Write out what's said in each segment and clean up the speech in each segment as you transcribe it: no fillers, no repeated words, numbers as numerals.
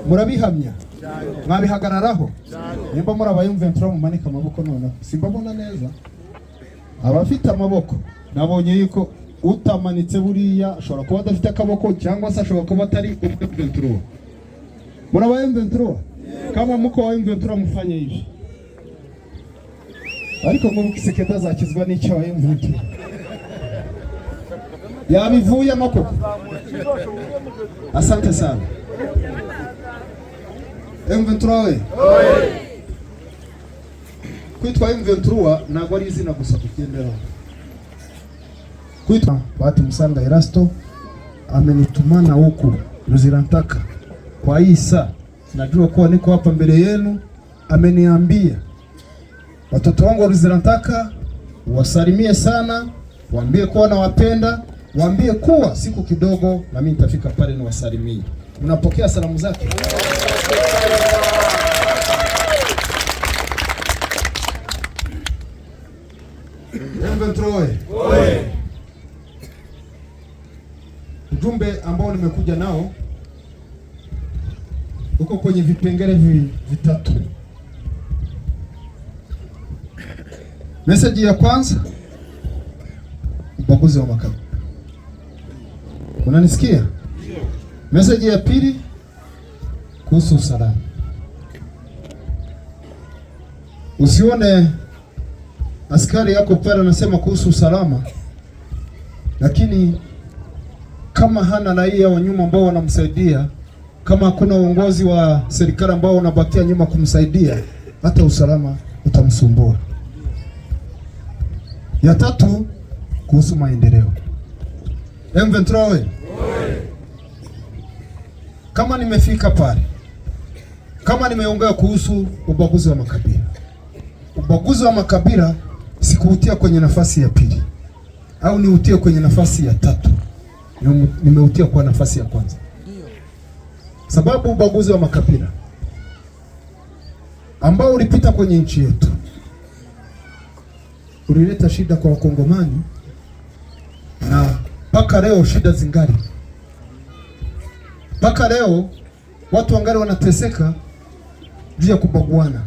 murabihamya mwabihagararaho nimba murabaye M23 mumanika amaboko none simbabona neza abafite amaboko nabonye yuko utamanitse buriya ashobora kuba adafite akaboko cyangwa se ashobora kuba atari M23 murabaye M23 kama muko wa M23 mufanye hivi ariko ngo Kisekedi zakizwa n'icyo wa M23 yabivuye amako. Asante sana M23 kwitwa M23 ntabwo ari izina gusa kugenderaho. Kwitwa Bahati Musanga Erasto amenitumana huku Luzirantaka kwa Isa, najua kuwa niko hapa mbele yenu. Ameniambia watoto wangu wa Luzirantaka wasalimie sana, waambie kuwa nawapenda, waambie kuwa siku kidogo na mimi nitafika pale na wasalimie. Mnapokea salamu zake? M23 ujumbe ambao nimekuja nao uko kwenye vipengele vitatu. Message ya kwanza, ubaguzi wa makabila. Unanisikia? Message ya pili, kuhusu usalama. Usione askari yako pale anasema kuhusu usalama, lakini kama hana raia wa nyuma ambao wanamsaidia, kama hakuna uongozi wa serikali ambao unabakia nyuma kumsaidia, hata usalama utamsumbua. Ya tatu, kuhusu maendeleo. M23 kama nimefika pale, kama nimeongea kuhusu ubaguzi wa makabila, ubaguzi wa makabila sikuutia kwenye nafasi ya pili au niutie kwenye nafasi ya tatu, nimeutia kwa nafasi ya kwanza. Sababu ubaguzi wa makabila ambao ulipita kwenye nchi yetu ulileta shida kwa Wakongomani, na mpaka leo shida zingali. Mpaka leo watu wangali wanateseka juu ya kubaguana.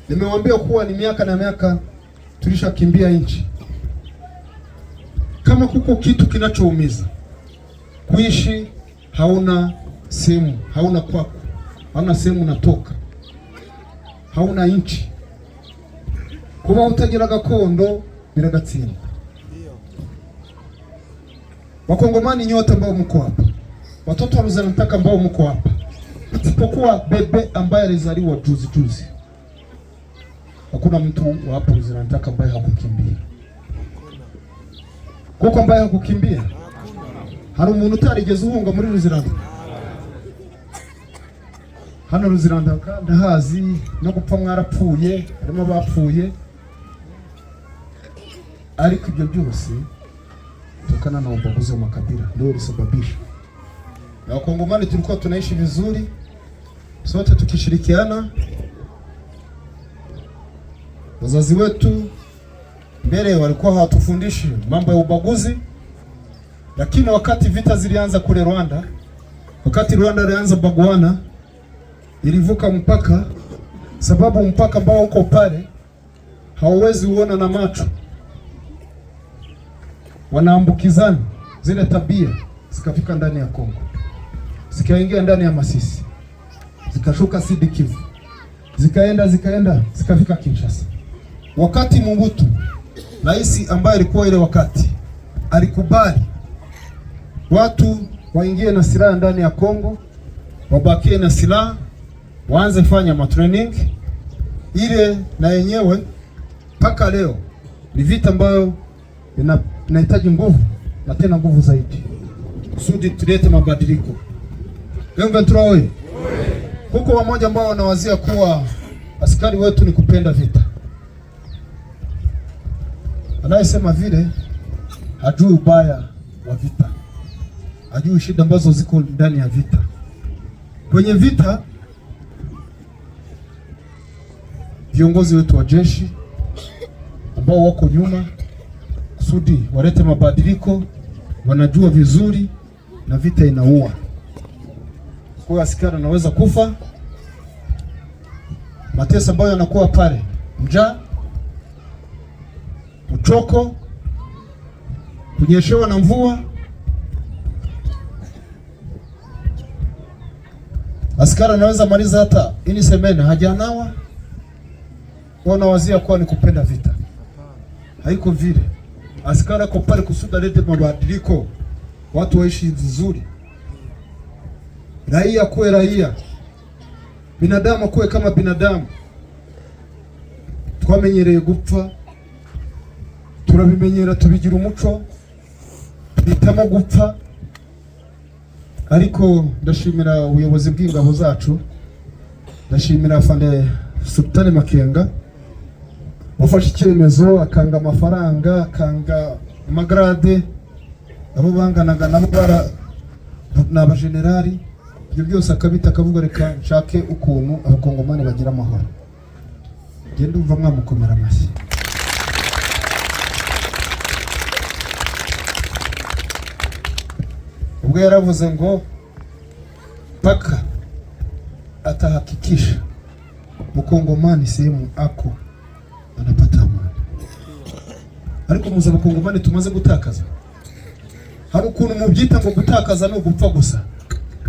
Nimewaambia kuwa ni miaka na miaka tulishakimbia nchi. Kama kuko kitu kinachoumiza kuishi, hauna sehemu, hauna kwako, hauna sehemu natoka, hauna nchi, kuba utagira gakondo biragatsindwa. Wakongomani nyote ambao mko hapa, watoto wa Luzirantaka ambao mko hapa, isipokuwa bebe ambaye alizaliwa juzi, hakuna mtu wa hapa Luzirantaka ambaye hakukimbia. Kuko ambaye hakukimbia? Hari umuntu utarigeze uhunga muri Luzirantaka? Hano Luzirantaka ndahazi, no gupfa mwarapfuye, harimo bapfuye, ariko ibyo byose tukana na ubaguzi wa makabila ndio ulisababisha. Na Wakongomani tulikuwa tunaishi vizuri sote tukishirikiana. Wazazi wetu mbele walikuwa hawatufundishi mambo ya ubaguzi, lakini wakati vita zilianza kule Rwanda, wakati Rwanda ilianza baguana, ilivuka mpaka, sababu mpaka ambao uko pale hauwezi uona na macho, wanaambukizana. Zile tabia zikafika ndani ya Kongo, zikaingia ndani ya Masisi, zikashuka Sud Kivu, zikaenda zikafika Kinshasa. Wakati Mobutu, rais ambaye alikuwa ile wakati, alikubali watu waingie na silaha ndani ya Kongo, wabakie na silaha, waanze fanya matraining ile, na yenyewe mpaka leo ni vita ambayo inahitaji nguvu na tena nguvu zaidi kusudi tulete mabadiliko. M23 huko wamoja ambao wanawazia kuwa askari wetu ni kupenda vita. Anayesema vile hajui ubaya wa vita, hajui shida ambazo ziko ndani ya vita. Kwenye vita viongozi wetu wa jeshi ambao wako nyuma kusudi walete mabadiliko, wanajua vizuri na vita inaua. Kwa askari anaweza kufa, mateso ambayo yanakuwa pale, njaa, uchoko, kunyeshewa na mvua. Askari anaweza maliza hata ini semene hajanawa. Wanawazia kuwa ni kupenda vita. Haiko vile. Askari ako pale kusudi alete mabadiliko, watu waishi vizuri, raia kuwe raia, binadamu kuwe kama binadamu. Twamenyereye gupfa, turabimenyera, tubigira umuco, bitamo gupfa. Ariko ndashimira ubuyobozi bw'ingabo zacu, ndashimira Afande Sultani Makenga wafashe icyemezo, akanga amafaranga, akanga amagrade, abo banganaga nabo n'abajenerali. Ibyo byose akabita akavuga reka nshake ukuntu abakongomani bagira amahoro. Genda umva mwamukomera amashyi. Ubwo yaravuze ngo paka atahakikisha mkongomani sehemu ako anapata amani. Ariko muza abakongomani tumaze gutakaza. Hari ukuntu mubyita ngo gutakaza no gupfa gusa.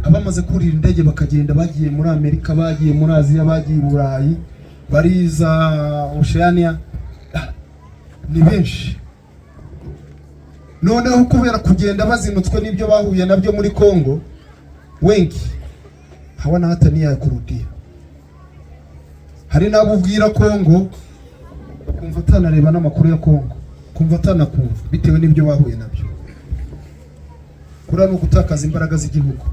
Abamaze kurira indege bakagenda, bagiye muri Amerika, bagiye muri Aziya, bagiye i Burayi, bariza Oceania, ni benshi. Noneho kubera kugenda bazinutswe n'ibyo bahuye nabyo muri Kongo, wengi hawana hata nia ya kurudia. Hari nabubwira Kongo kumva atanareba n'amakuru ya Kongo, kumva atanakumva bitewe n'ibyo bahuye nabyo. Kura no gutakaza imbaraga z'igihugu.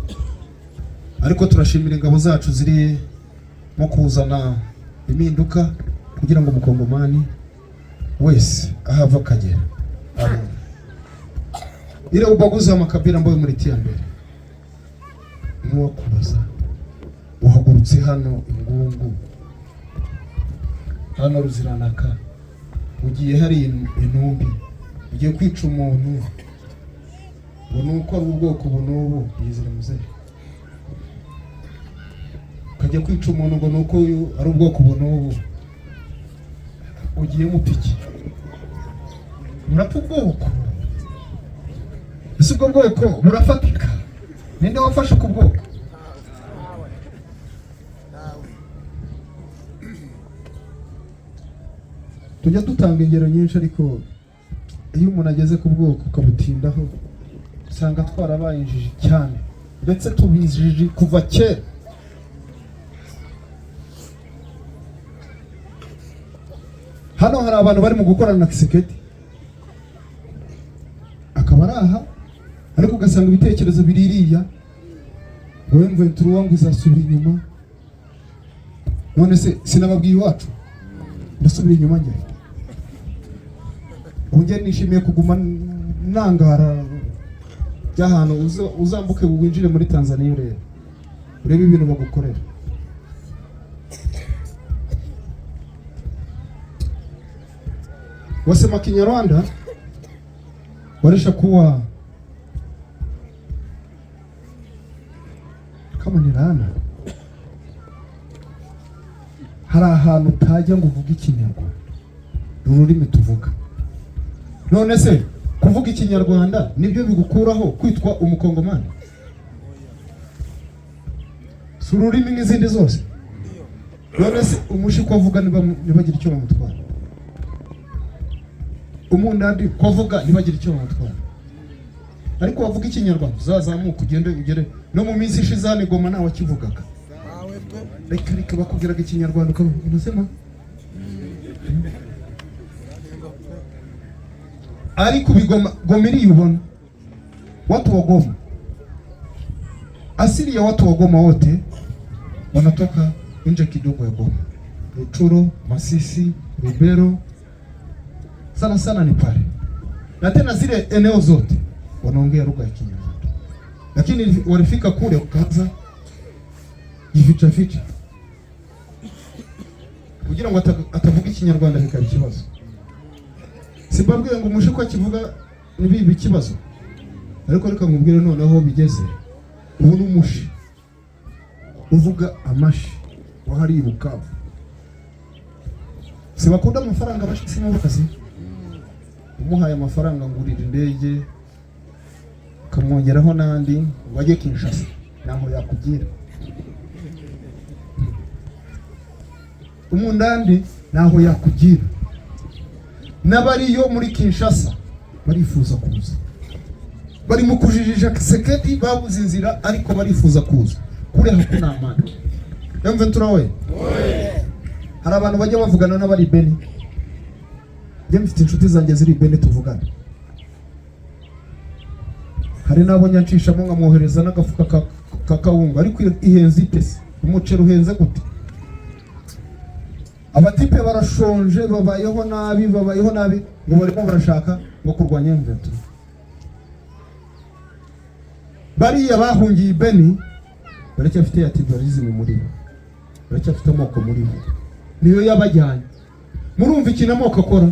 Ariko turashimira ingabo zacu ziri mo kuzana impinduka kugira ngo umukongomani wese ahava kagera. Ile ubaguzi wa makabila ambayo muritia mbere nuwo kubaza uhagurutse hano Ingungu, hano Ruziranaka, ugiye hari intumbi, ugiye kwica umuntu, ngo nuko ari ubwoko bunubu yizira muze, ukajya kwica umuntu ngo nuko ari ubwoko bunubu, ugiye mupiki, murapfa ubwoko. Ese ubwo bwoko burafatika? Ninde wafashe ku bwoko? Tujya dutanga ingero nyinshi, ariko iyo umuntu ageze ku bwoko ukabutindaho usanga twarabaye injiji cyane, ndetse tubijiji kuva kera. Hano hari abantu bari mu gukorana na Kisekedi, akaba araha, ariko ugasanga ibitekerezo biririya, wowe M23 wangu izasubira inyuma. None se sinababwiye iwacu ndasubira inyuma njye? Unge nishimiye kuguma nangara by'ahantu uzambuke winjire muri Tanzania urebe ibintu bagukorera. Wasema Kinyarwanda waresha kuwa kama ni rana, hari ahantu utajya ngo uvuge Ikinyarwanda, ururimi tuvuga. None se kuvuga Ikinyarwanda nibyo bigukuraho kwitwa umukongomani? Si ururimi n'izindi zose? None se umushiko avuga nibagira icyo bamutwara, umundandi kuvuga nibagira icyo bamutwara. Ariko wavuga Ikinyarwanda uzazamuka ugere no mu minsi ishize hano Goma nawe kivugaga. Reka bakubwiraga Ikinyarwanda unasema. Ariko Goma ubona watu wa Goma, asili ya watu wa Goma wote wanatoka nje kidogo ya Goma, Rutshuru, Masisi, Rubero, sana sana ni pale. Na tena zile eneo zote wanaongea lugha ya Kinyarwanda, lakini walifika kule wakaanza jificha kugira ngo atavuga Ikinyarwanda bikaba ikibazo. Simbabwiye ngo umushiko akivuga nibibi ikibazo. ariko reka nkubwire noneho bigeze ubu n'umushi uvuga amashi wahari Bukavu sibakunda amafaranga bashitse mu kazi umuhaye amafaranga ngurira indege kamwongeraho nandi wajye Kinshasa naho yakugira umundandi naho yakugira n'abariyo muri Kinshasa barifuza kuza bari mu kujijija Kisekedi babuze inzira ariko barifuza kuza kure hakuna amani. M23 we hari abantu bajya bavugana n'abari Beni. Njye mfite inshuti zanjye ziri Beni tuvugana. Hari nabo nyanshishamo nkamwohereza n'agafuka kakawunga ariko ihenze itese umuceri uhenze gute? Abatipe barashonje babayeho nabi ngo barimo barashaka ngo kurwanya M23. Bariya bahungiye Beni baracyafite yatidorizme muri bo. Baracyafite amoko muri bo. Niyo yabajyanye. Murumva iki namoko akora?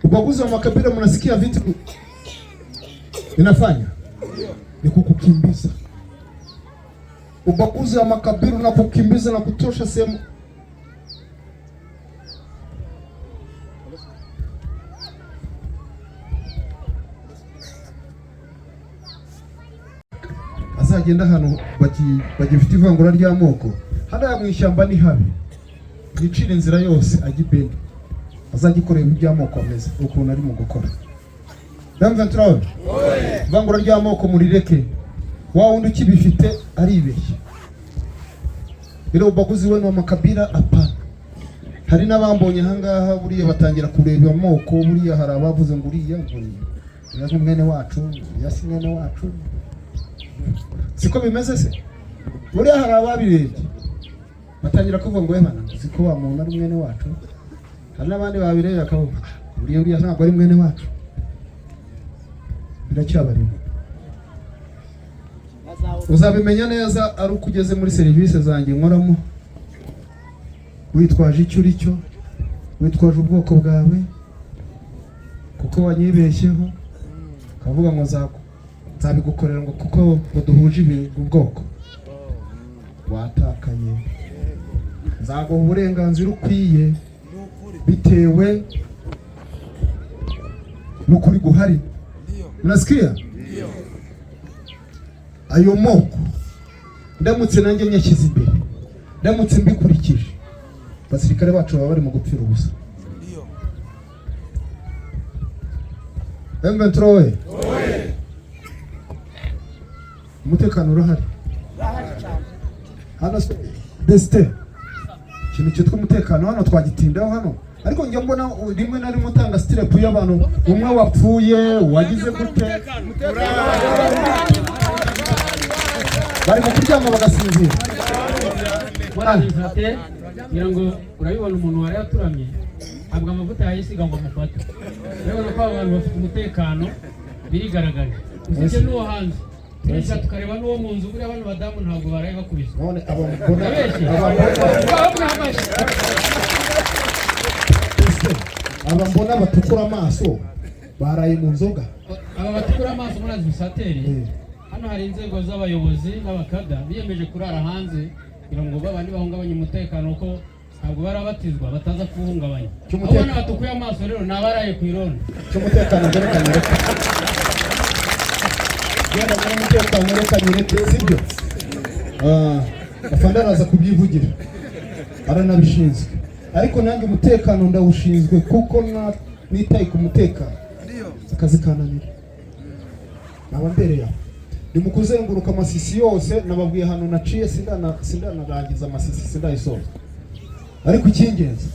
Ubaguzi wa makabila mnasikia vitu inafanya ni kukukimbiza. Ubaguzi wa makabila na kukimbiza na kutosha sehemu. Azagenda hano bagifite ivangura ry'amoko hada mu ishyamba ni habi yicira inzira yose agibeni azagikorera iby'amoko ameze ukuntu ari mu gukora. M23 ivangura ry'amoko murireke wa wundi ukibifite aribeshye. Biro ubaguzi we no makabila apana. Hari n'abambonye hangaha buriya batangira kureba amoko buriya hari abavuze ngo uriya yaje mwene wacu yasi mwene wacu siko bimeze se buriya hari ababirebye batangira kuvuga ngo emana siko wa muntu ari mwene wacu hari n'abandi babireye akavuga buriya ntabwo ari mwene wacu biracyabarimo. Uzabimenya neza ari ukugeze muri serivisi zanjye nkoramo witwaje icyo uri cyo witwaje ubwoko bwawe kuko wanyibeshyeho kavuga ngo nzabigukorera ngo kuko duhuje ubwoko watakaye. Nzaguha uburenganzira ukwiye bitewe n'ukuri guhari. Unasikia? Ayo moko ndamutse nanjye nyashyize imbere ndamutse mbikurikije basirikare bacu baba bari mu gupfira ubusa. M23 umutekano urahari hano desite ikintu cyitwa umutekano hano twagitindaho hano ariko njye mbona rimwe na rimwe utanga stirep y'abantu umwe wapfuye wagize gute bari mu kuryama bagasinzira. Warabifate ngira ngo urabibona umuntu wari yaturamye abwa amavuta yayisiga ngo amufate. Rero ko abantu bafite umutekano birigaragaje usije n'uwo hanze Turisha tukareba n'uwo mu nzu buri abantu badamu ntabwo baraye bakubise. None abambona abambona batukura amaso baraye mu nzoga. Aba batukura amaso murazi bisateri. Hano hari inzego z'abayobozi n'abakada biyemeje kurara hanze kugira ngo babandi bahungabanye umutekano uko ntabwo barabatizwa bataza kuhungabanya. Abana batukuye amaso rero nabaraye ku irondo. Cy'umutekano gerekanye reka. Yenda muri umutekano gerekanye sibyo. Afandaraza kubyivugira. Aranabishinzwe. Ariko nanjye umutekano ndawushinzwe kuko nitaye ku mutekano. Akazi kananira. Nabambereye ndi mu kuzenguruka amasisi yose nababwiye hano naciye sindanarangiza amasisi sindayisoza. Ariko icyingenzi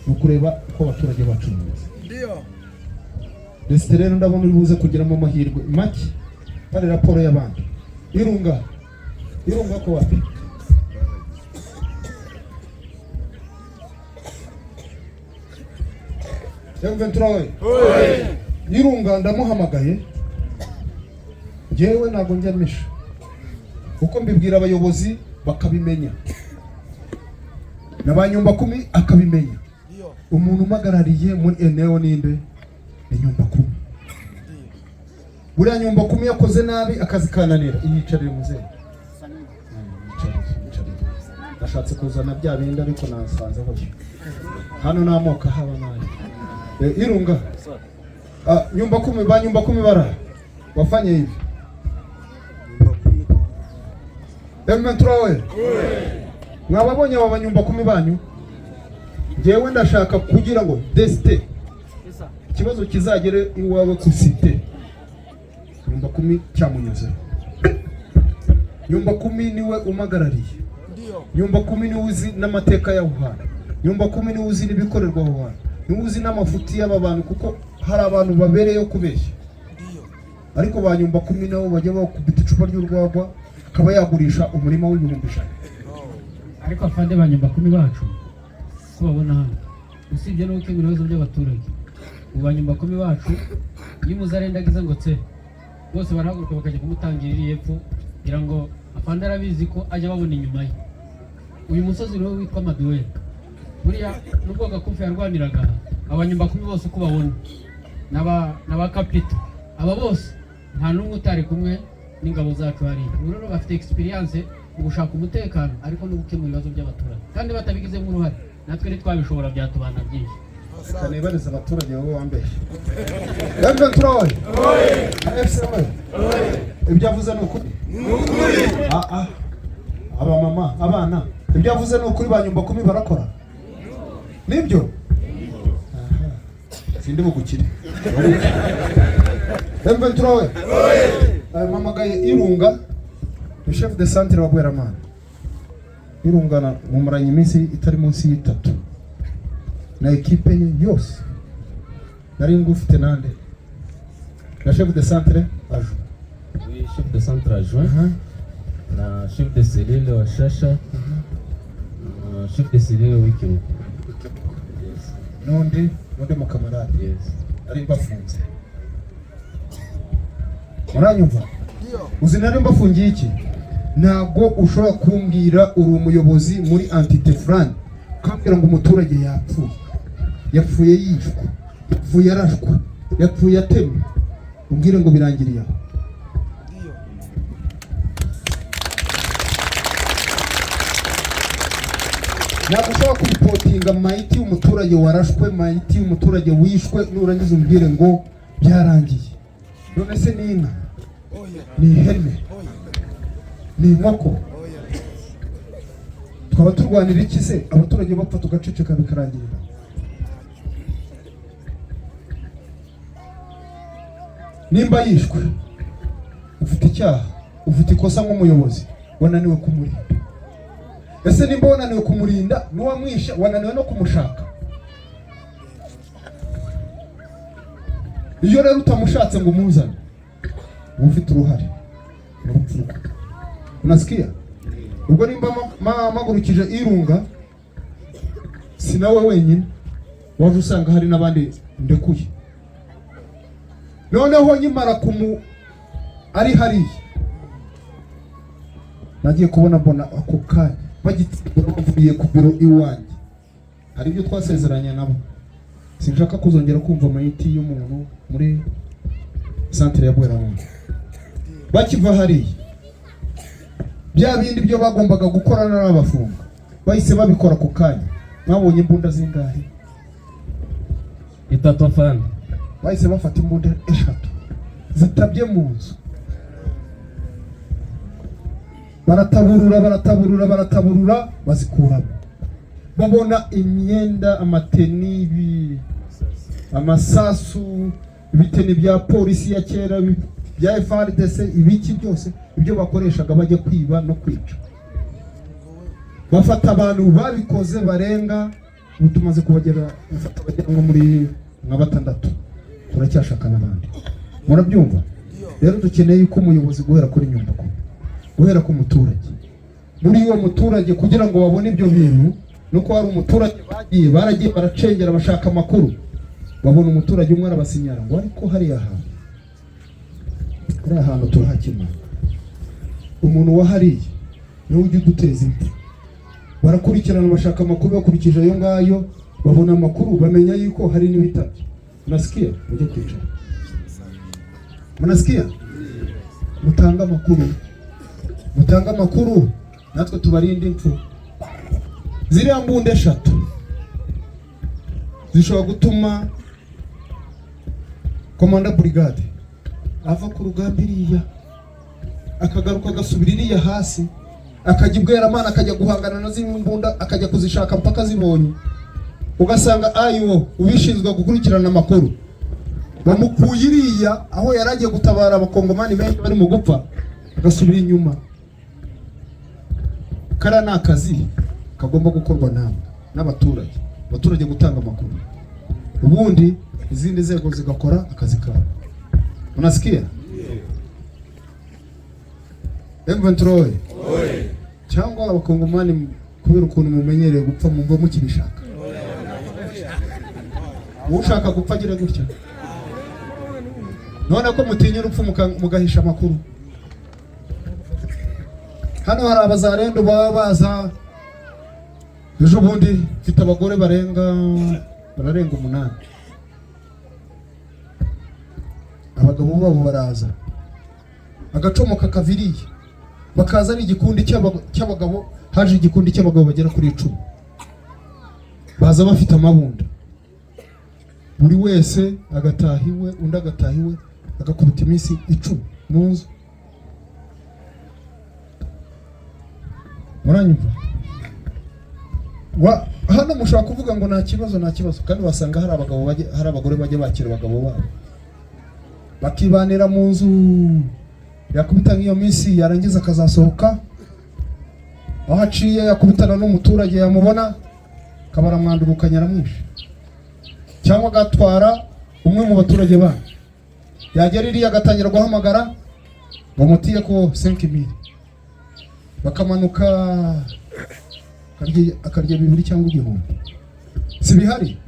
ni ukureba uko abaturage bacu bameze. Ndio. Desite rero ndabona uri buze kugiramo amahirwe make pare raporo y'abandi. Irunga ko wapi? M23. Irunga ndamuhamagaye. Jewe ntabwo njya misha. Uko mbibwira abayobozi bakabimenya. Nabanyumba 10 akabimenya. Umuntu umagarariye muri eneo ninde? Ni nyumba 10. buriya nyumba kumi yakoze nabi akazi kananira, yicarire muzehe. Nashatse kuzana bya bindi ariko nasanze hoje. Hano namoka haba nayo. Irunga. Nyumba kumi ba nyumba kumi bara. Wafanye hivi. Emetrawe. Mwababonye aba nyumba kumi banyu? Jewe ndashaka kugira ngo deste. Ikibazo kizagere iwawe ku site. Nyumba kumi cyamunyuze. Nyumba kumi niwe umagarariye. Nyumba kumi ni uzi n'amateka ya Wuhan. Nyumba kumi ni uzi n'ibikorerwa aho hantu. Ni uzi n'amafuti y'aba bantu kuko hari abantu babereyeho kubeshya. Ariko ba nyumba kumi nabo bajya bakubita icupa ry'urwagwa akaba yagurisha umurima w'ibihumbi 100. Ariko afande ba nyumba kumi bacu ko babona hano. Usibye no gukemura ibibazo by'abaturage. Ba nyumba kumi bacu iyo muzarendagiza ngo tse bose barahaguruka bakajya kumutangirira yepfo kugira ngo afande arabizi ko ajya babona inyuma ye. Uyu musozi niwe witwa Maduwe. Buriya nubwo gakufi yarwaniraga abanyumba kumi bose uko babona naba kapito aba bose nta numwe utari kumwe n'ingabo zacu hari. Urero bafite experience mu gushaka umutekano ariko no gukemura ibibazo by'abaturage kandi batabigize mu ruhare. Natwe ntitwabishobora byatubana byinshi. Kanibariza abaturage babo bambeshe. Yambe turawe. Oye. Afsewe. Oye. Ibyavuze nuko. Nukuri. Aba mama, abana. Ibyavuze nuko ba nyumba kumi barakora. Nibyo? Sindi bugukire. Yambe turawe. Oye. Mama gaye Irunga. Le chef de centre wa Bweramana. Irungana mu muranye iminsi itari munsi y'itatu. Na ekipe ye yose nari ngufite nande na chef de centre adjoint. Oui, chef de centre adjoint. Na chef de cellule wa Shasha. Chef de cellule w'Ikirugu. Yes. Nonde mu kamarade. Yes. Ari bafunze. Muranyumva? Uzi nari mbafungiye iki? Ntabwo ushobora kumbwira uri umuyobozi muri entité frane kabwira ngo umuturage yapfuye. Yapfuye yishwe, yapfuye arashwe, yapfuye atemwe. Umbwire ngo birangiriye aho. Ntabwo ushobora kuripotinga mayiti y'umuturage warashwe, mayiti y'umuturage wishwe nurangiza umbwire ngo byarangiye. None se ni inka? Ni ihene? Ni inkoko? Twaba turwanira iki se? Abaturage bapfa tugaceceka bikarangirira. Nimba yishwe ufite icyaha, ufite ikosa nk'umuyobozi, wananiwe kumurinda. Ese nimba wananiwe kumurinda n'uwamwishe wananiwe no kumushaka? Iyo rero utamushatse ngo umuzane ufite uruhare mu rupfu rwe. Unasikia? Ubwo nimba magurukije Irunga sinawe wenyine waje usanga hari n'abandi ndekuye. Noneho nyimara ari hariya nagiye kubona ako kanya bavuye ku biro iwanjye. Hari ibyo twasezeranye nabo. Sinshaka kuzongera kumva amayiti y'umuntu muri centre ya Bweramana. Bakiva hariya bya bindi byo bagombaga gukorana n'abafunga bahise babikora ku kanya. Mwabonye imbunda zingahe? 3 afande. Bahise bafata imbunda 3 zitabye mu nzu. Barataburura bazikuramo. Babona imyenda, amateni, amasasu, ibiteni bya polisi ya kera, bya FARDC, ibiki byose ibyo bakoreshaga bajya kwiba no kwica. Bafata abantu babikoze barenga, tumaze kubagera ngo muri nka 6. Turacyashaka n'abandi. Murabyumva? Rero dukeneye yuko umuyobozi guhera kuri nyumba ko guhera ku muturage. Muri uwo muturage kugira ngo babone ibyo bintu nuko hari umuturage baragiye baracengera bashaka amakuru. Babona umuturage umwe arabasinyara ngo ariko hari ahantu turahakima. Umuntu wahariye niwe ujye duteza imbere. Barakurikirana bashaka amakuru bakurikije ayo ngayo, babona amakuru bamenya yuko hari n'ibitabye. Unasikia? Ujye kwicara. Mnasikia? Mutanga makuru. Mutanga makuru natwe tubarinde impfu. Ziriya mbunda 3 zishobora gutuma komanda brigade ava ku rugamba iriya akagaruka agasubira iriya hasi akajya Bweramana akajya guhangana na zimwe mbunda akajya kuzishaka mpaka zibonye, ugasanga ayo ubishinzwe gukurikirana amakuru bamukuye iriya aho yaragiye gutabara abakongomani benshi bari mu gupfa agasubira inyuma. Kara ni akazi kagomba gukorwa n'abaturage, abaturage gutanga amakuru, ubundi izindi nzego zigakora akazi kabo. Unasikia? M23 cyangwa abakongomani kubera ukuntu mumenyereye gupfa mumva mukibishaka. Ushaka gupfa agira gutya, none ko mutinya urupfu mugahisha amakuru. Hano hari abazarendo baba baza ejo bundi mfite abagore bararenga 8. Abagabo babo baraza agacomoka kaviriye bakaza ari igikundi cy'abagabo, haje igikundi cy'abagabo bagera kuri 10 baza bafite amabunda, buri wese agatahiwe undi agatahiwe agakubita iminsi 10 mu nzu. Muranyumva? Hano mushobora kuvuga ngo nta kibazo kandi wasanga hari abagabo hari abagore bajya bakira abagabo babo bakibanira mu nzu, yakubita nk'iyo minsi yarangiza akazasohoka, aho aciye yakubitana n'umuturage yamubona kabara mwandurukanya aramwishe, cyangwa agatwara umwe mu baturage babo, yagera iriya agatangira guhamagara bamutiye ko 5000, bakamanuka akarya 2 cyangwa 1000. Si bihari?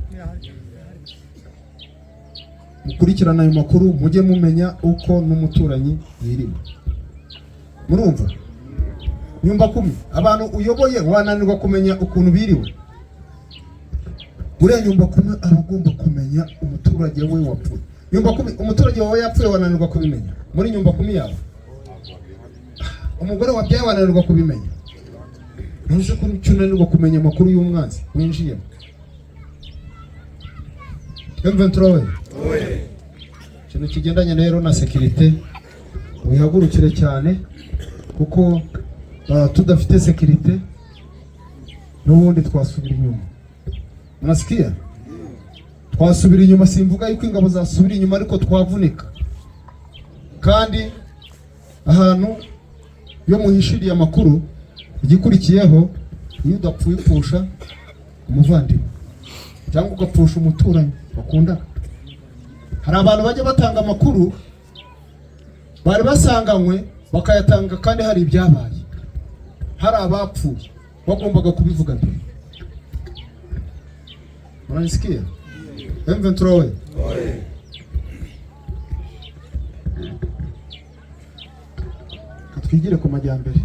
Mukurikirana ayo makuru mujye mumenya uko n'umuturanyi yirimo. Murumva? Nyumba 10 abantu uyoboye wananirwa kumenya ukuntu biriwe. Uriya nyumba 10 abagomba kumenya umuturage we wapfuye. Nyumba 10 umuturage wawe yapfuye wananirwa kubimenya. Muri nyumba 10 yawe umugore wabyaye wananirwa kubimenya. Ntuzi ko unanirwa kumenya amakuru y'umwanzi winjiyemo. M23 kintu kigendanye rero na security wihagurukire cyane, kuko tudafite security n'ubundi twasubira inyuma. Unasikia? Twasubira inyuma, simvuga yuko ingabo zasubira inyuma, ariko twavunika. Kandi ahantu yo muhishiriye amakuru igikurikiyeho iyo udapfuye upfusha umuvandimwe cyangwa ugapfusha umuturanyi bakunda. Hari abantu bajya batanga amakuru bari basanganywe bakayatanga kandi hari ibyabaye, hari abapfuye bagombaga kubivuga mbere. Muranyisikia? M23 twigire ku majyambere.